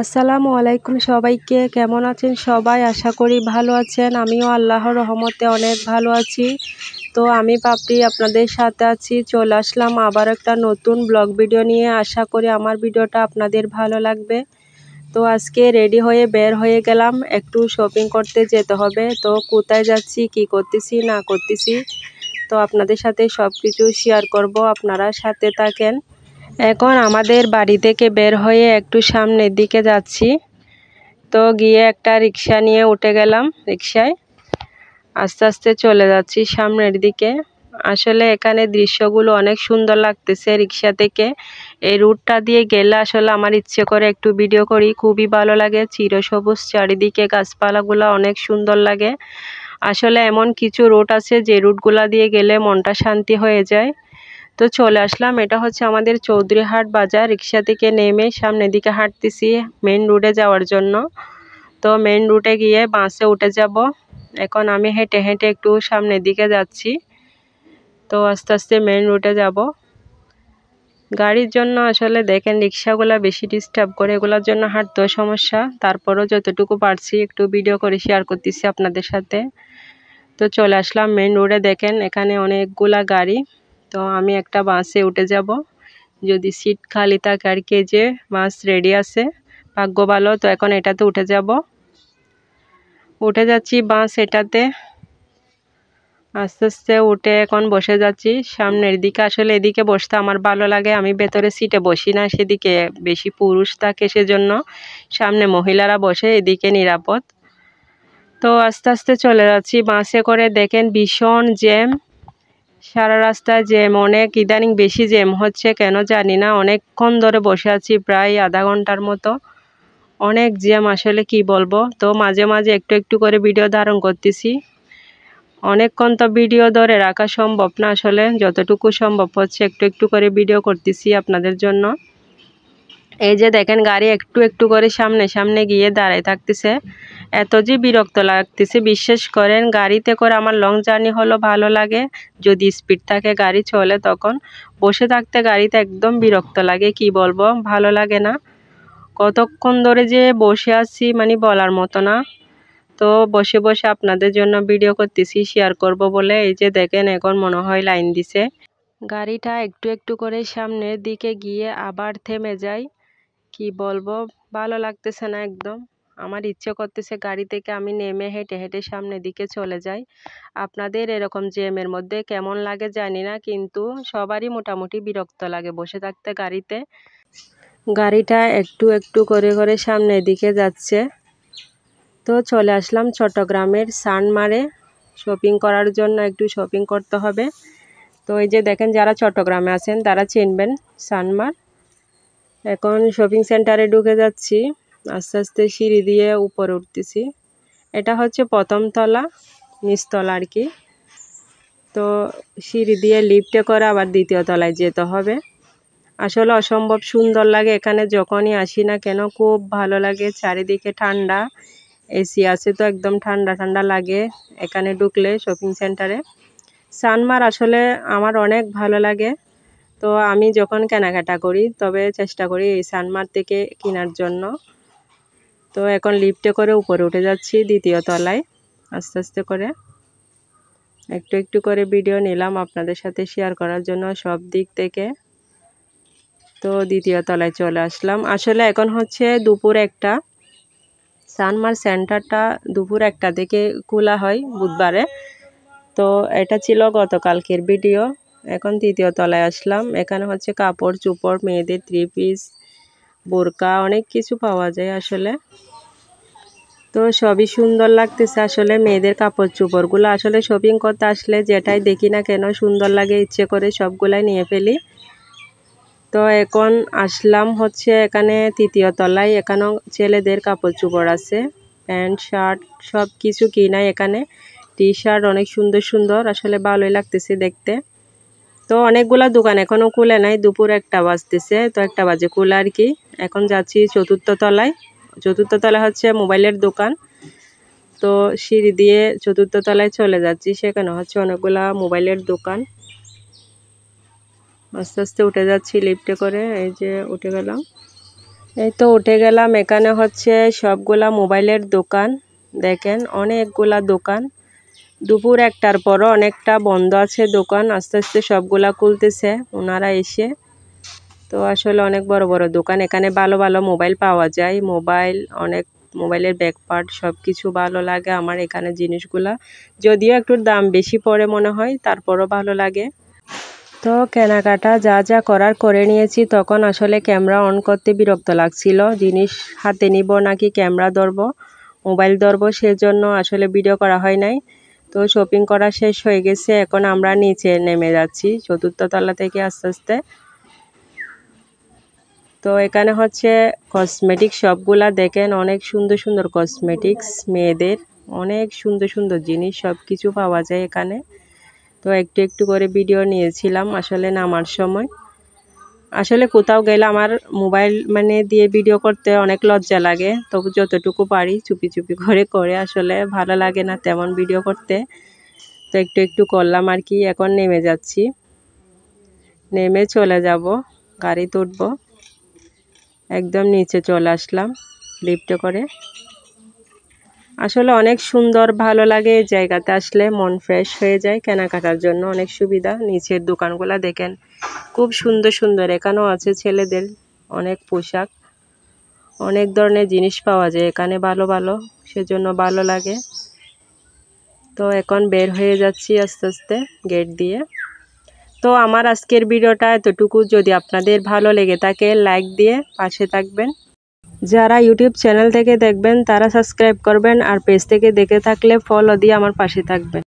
আসসালামু আলাইকুম সবাইকে। কেমন আছেন সবাই? আশা করি ভালো আছেন। আমিও আল্লাহর রহমতে অনেক ভালো আছি। তো আমি পাপড়ি আপনাদের সাথে আছি। চলে আসলাম আবার একটা নতুন ব্লগ ভিডিও নিয়ে। আশা করি আমার ভিডিওটা আপনাদের ভালো লাগবে। তো আজকে রেডি হয়ে বের হয়ে গেলাম, একটু শপিং করতে যেতে হবে। তো কোথায় যাচ্ছি, কি করতেছি না করতেছি, তো আপনাদের সাথে সব কিছু শেয়ার করব, আপনারা সাথে থাকেন। এখন আমাদের বাড়ি থেকে বের হয়ে একটু সামনের দিকে যাচ্ছি। তো গিয়ে একটা রিক্সা নিয়ে উঠে গেলাম। রিক্সায় আস্তে আস্তে চলে যাচ্ছি সামনের দিকে। আসলে এখানে দৃশ্যগুলো অনেক সুন্দর লাগতেছে রিক্সা থেকে। এই রুটটা দিয়ে গেলে আসলে আমার ইচ্ছে করে একটু ভিডিও করি, খুবই ভালো লাগে। চিরসবুজ চারিদিকে, গাছপালাগুলো অনেক সুন্দর লাগে। আসলে এমন কিছু রুট আছে যে রুটগুলা দিয়ে গেলে মনটা শান্তি হয়ে যায়। তো চলে আসলাম, এটা হচ্ছে আমাদের চৌধুরীহাট বাজার। রিক্সা থেকে নেমে সামনের দিকে হাঁটতেছি মেইন রোডে যাওয়ার জন্য। তো মেইন রুটে গিয়ে বাসে উঠে যাব। এখন আমি হেঁটে হেঁটে একটু সামনের দিকে যাচ্ছি। তো আস্তে আস্তে মেইন রুটে যাব। গাড়ির জন্য আসলে দেখেন রিক্সাগুলা বেশি ডিস্টার্ব করে, এগুলোর জন্য হাঁটতেও সমস্যা। তারপরও যতটুকু পারছি একটু ভিডিও করে শেয়ার করতেছি আপনাদের সাথে। তো চলে আসলাম মেইন রোডে। দেখেন এখানে অনেকগুলা গাড়ি। তো আমি একটা বাসে উঠে যাব, যদি সিট খালি থাকে আর কি। যে বাস রেডি আছে, ভাগ্য ভালো। তো এখন এটাতে উঠে যাব, উঠে যাচ্ছি বাস এটাতে। আস্তে আস্তে উঠে এখন বসে যাচ্ছি সামনের দিকে। আসলে এদিকে বসতে আমার ভালো লাগে, আমি ভেতরে সিটে বসি না, সেদিকে বেশি পুরুষ থাকে, সেজন্য সামনে মহিলারা বসে, এদিকে নিরাপদ। তো আস্তে আস্তে চলে যাচ্ছি বাসে করে। দেখেন ভীষণ জ্যাম, সারা রাস্তায় জ্যাম, অনেক ইদানিং বেশি জ্যাম হচ্ছে কেন জানি না। অনেকক্ষণ ধরে বসে আছি, প্রায় আধা ঘন্টার মতো। অনেক জ্যাম, আসলে কি বলবো। তো মাঝে মাঝে একটু একটু করে ভিডিও ধারণ করতেছি। অনেকক্ষণ তো ভিডিও ধরে রাখা সম্ভব না, আসলে যতটুকু সম্ভব হচ্ছে একটু একটু করে ভিডিও করতেছি আপনাদের জন্য। এই যে দেখেন গাড়ি একটু একটু করে সামনে সামনে গিয়ে দাঁড়ায় থাকতেছে, এত যে বিরক্ত লাগতেছে বিশ্বাস করেন। গাড়িতে করে আমার লং জার্নি হলো ভালো লাগে, যদি স্পিড থাকে গাড়ি চলে, তখন বসে থাকতে গাড়িতে একদম বিরক্ত লাগে, কি বলবো, ভালো লাগে না। কতক্ষণ ধরে যে বসে আছি মানে বলার মতো না। তো বসে বসে আপনাদের জন্য ভিডিও করতেছি, শেয়ার করব বলে। এই যে দেখেন এখন মনে হয় লাইন দিছে। গাড়িটা একটু একটু করে সামনের দিকে গিয়ে আবার থেমে যায়, কি বলবো, ভালো লাগতেছে না একদম। আমার ইচ্ছে করতেছে গাড়ি থেকে আমি নেমে হেঁটে হেঁটে সামনের দিকে চলে যাই। আপনাদের এরকম জ্যামের মধ্যে কেমন লাগে জানি না, কিন্তু সবারই মোটামুটি বিরক্ত লাগে বসে থাকতে গাড়িতে। গাড়িটা একটু একটু করে করে সামনের দিকে যাচ্ছে। তো চলে আসলাম চট্টগ্রামের সানমারে শপিং করার জন্য, একটু শপিং করতে হবে। তো এই যে দেখেন যারা চট্টগ্রামে আছেন তারা চিনবেন সানমার। এখন শপিং সেন্টারে ঢুকে যাচ্ছি, আস্তে আস্তে সিঁড়ি দিয়ে উপরে উঠতেছি। এটা হচ্ছে প্রথম তলা, নিচতলা আর কি। তো সিঁড়ি দিয়ে লিফটে করে আবার দ্বিতীয় তলায় যেতে হবে। আসলে অসম্ভব সুন্দর লাগে এখানে, যখনই আসি না কেন খুব ভালো লাগে। চারিদিকে ঠান্ডা, এসি আছে, তো একদম ঠান্ডা ঠান্ডা লাগে এখানে ঢুকলে শপিং সেন্টারে। সানমার আসলে আমার অনেক ভালো লাগে। তো আমি যখন কেনাকাটা করি তবে চেষ্টা করি এই সানমার থেকে কেনার জন্য। তো এখন লিফটে করে উপরে উঠে যাচ্ছি দ্বিতীয় তলায়, আস্তে আস্তে করে একটু একটু করে ভিডিও নিলাম আপনাদের সাথে শেয়ার করার জন্য সব দিক থেকে। তো দ্বিতীয় তলায় চলে আসলাম। আসলে এখন হচ্ছে দুপুর একটা। সানমার সেন্টারটা দুপুর একটা থেকে খোলা হয় বুধবারে। তো এটা ছিল গতকালকের ভিডিও। এখন তৃতীয় তলায় আসলাম, এখানে হচ্ছে কাপড় চোপড়, মেয়েদের 3 পিস, বোরকা, অনেক কিছু পাওয়া যায় আসলে। তো সবই সুন্দর লাগতেছে আসলে, মেয়েদের কাপড় চোপড়গুলো আসলে শপিং করতে আসলে যেটাই দেখি না কেন সুন্দর লাগে, ইচ্ছে করে সবগুলাই নিয়ে ফেলি। তো এখন আসলাম হচ্ছে এখানে তৃতীয় তলায়। এখানেও ছেলেদের কাপড় চোপড় আছে, প্যান্ট শার্ট সব কিছু কিনাই এখানে। টি শার্ট অনেক সুন্দর সুন্দর, আসলে ভালোই লাগতেছে দেখতে। তো অনেকগুলা দোকান এখনও খুলে নাই, দুপুর একটা বাজতেছে, তো একটা বাজে খুলে আর কি। এখন যাচ্ছি চতুর্থ তলায়। চতুর্থ তলায় হচ্ছে মোবাইলের দোকান। তো সিঁড়ি দিয়ে চতুর্থ তলায় চলে যাচ্ছি, সেখানে হচ্ছে অনেকগুলা মোবাইলের দোকান। আস্তে আস্তে উঠে যাচ্ছি লিফটে করে, এই যে উঠে গেলাম। এই তো উঠে গেলাম। এখানে হচ্ছে সবগুলা মোবাইলের দোকান, দেখেন অনেকগুলা দোকান। দুপুর 1টার পরও অনেকটা বন্ধ আছে দোকান, আস্তে আস্তে সবগুলা খুলতেছে ওনারা এসে। তো আসলে অনেক বড় বড় দোকান, এখানে ভালো ভালো মোবাইল পাওয়া যায়। অনেক মোবাইলের ব্যাক পার্ট সব কিছু ভালো লাগে আমার এখানে জিনিসগুলা, যদিও একটু দাম বেশি পড়ে মনে হয়, তারপরও ভালো লাগে। তো কেনাকাটা যা যা করার করে নিয়েছি। তখন আসলে ক্যামেরা অন করতে বিরক্ত লাগছিল, জিনিস হাতে নিব নাকি ক্যামেরা ধরবো, মোবাইল ধরবো, সেজন্য আসলে ভিডিও করা হয় নাই। তো শপিং করা শেষ হয়ে গেছে, এখন আমরা নিচে নেমে যাচ্ছি 4র্থ তলা থেকে আস্তে আস্তে। তো এখানে হচ্ছে কসমেটিক শপগুলা, দেখেন অনেক সুন্দর সুন্দর কসমেটিক্স, মেয়েদের অনেক সুন্দর সুন্দর জিনিস সব কিছু পাওয়া যায় এখানে। তো একটু একটু করে ভিডিও নিয়েছিলাম আসলে নামার সময়। আসলে কোথাও গেলে আমার মোবাইল দিয়ে ভিডিও করতে অনেক লজ্জা লাগে, তবু যতটুকু পারি চুপি চুপি করে করে, আসলে ভালো লাগে না তেমন ভিডিও করতে। তো একটু একটু করলাম আর কি। এখন নেমে যাচ্ছি, নেমে চলে যাব, গাড়িতে উঠবো। একদম নিচে চলে আসলাম লিফটে করে। আসলে অনেক সুন্দর, ভালো লাগে এই জায়গাতে আসলে, মন ফ্রেশ হয়ে যায়। কেনাকাটার জন্য অনেক সুবিধা। নিচের দোকানগুলা দেখেন খুব সুন্দর সুন্দর, এখানেও আছে ছেলেদের অনেক পোশাক, অনেক ধরনের জিনিস পাওয়া যায় এখানে ভালো ভালো, সেজন্য ভালো লাগে। তো এখন বের হয়ে যাচ্ছি আস্তে আস্তে গেট দিয়ে। তো আমার আজকের ভিডিওটা এতটুকু, যদি আপনাদের ভালো লেগে থাকে লাইক দিয়ে পাশে থাকবেন। যারা ইউটিউব চ্যানেল থেকে দেখবেন তারা সাবস্ক্রাইব করবেন, আর পেজ থেকে দেখে থাকলে ফলো দিয়ে আমার পাশে থাকবেন।